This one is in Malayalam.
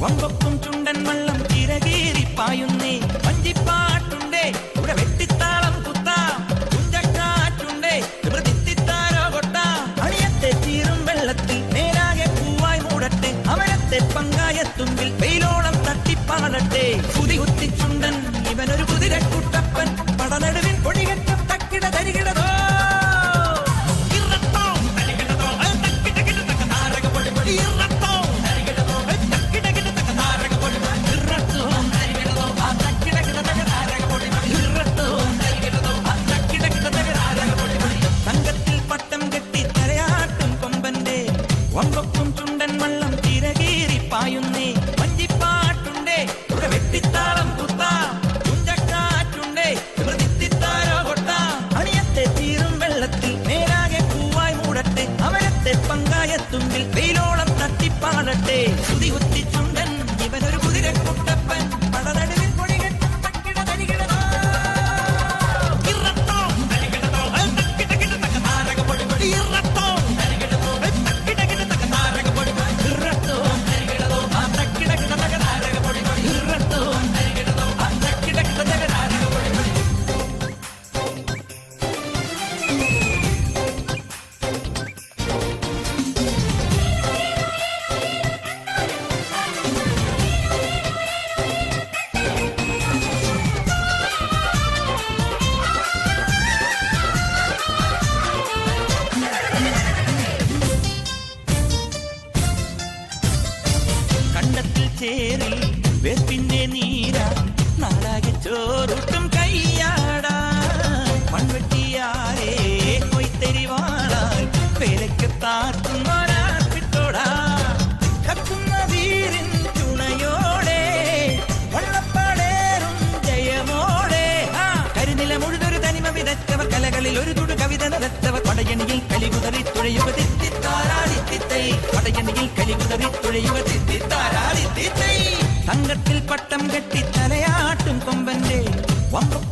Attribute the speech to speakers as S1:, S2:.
S1: വമ്പക്കും ചുണ്ടൻ വള്ളം ചിരകീറി പായുന്നേ വഞ്ചിപ്പാട്ടുണ്ടേ ഇവിടെ വെട്ടിത്താളം കുത്താം കുഞ്ചക്കാറ്റുണ്ടേ തിത്താരോ കൊട്ടാം അണിയത്തെ ചീറും വെള്ളത്തിൽ നേരാകെ പൂവായി മൂടട്ടെ അമരത്തെ പങ്കായത്തുമ്പിൽ വെയിലോളം തട്ടിപ്പാടട്ടെ കുതി കുത്തി ചുണ്ടൻ ഇവനൊരു കുതിരക്കുട്ടപ്പൻ പടനടുവിൽ പൊടികെട്ടും തക്കിട തരികിടതോ വമ്പക്കും ചുണ്ടൻ വള്ളം ചിരകീറി പായുന്നേ വഞ്ചിപ്പാട്ടുണ്ടേ ഇവിടെ വെട്ടിത്താളം കുത്താം കുഞ്ചക്കാറ്റുണ്ടേ തിത്താരോ കൊട്ടാം അണിയത്തെ തീറും വെള്ളത്തിൽ നേരാകെ പൂവായി മൂടട്ടെ അമരത്തെ പങ്കായത്തുമ്പിൽ വെയിലോളം തട്ടിപ്പാടട്ടെ കുതി കുത്തി ചുണ്ടൻ ഇവനൊരു കുതിരക്കുട്ടപ്പൻ പടനടുവിൽ പൊടികെട്ടും തക്കിട തരികിടതോ ചേരിൽ വേപ്പിന്റെ നീരാ നാടാകെ ചോറുട്ടും കയ്യാടാ മൺവെട്ടിയാരേ കൊയ്ത്തെരിവാളാൽ പേരയ്ക്ക് താർക്കുന്നോരാപ്പിട്ടോടാ കത്തുന്ന വീരിൻ തുണയോടെ വള്ളപ്പാടേറും ജയമോടെ കരിനില മുഴുതൊരു തനിമ വിതച്ചവർ കലകളിൽ ഒരു തുടു കവിത നിറച്ചവർ പടയണിയിൽ കലികുതറി തുഴയുക തിത്താരാടിത്തിത്തൈ പടയണിയിൽ കലികുതറി തുഴയുക തിത്താരാടിത്തിത്തൈ തങ്കത്തിൽ പട്ടം കെട്ടി തലയാട്ടും കൊമ്പന്റെ വമ്പ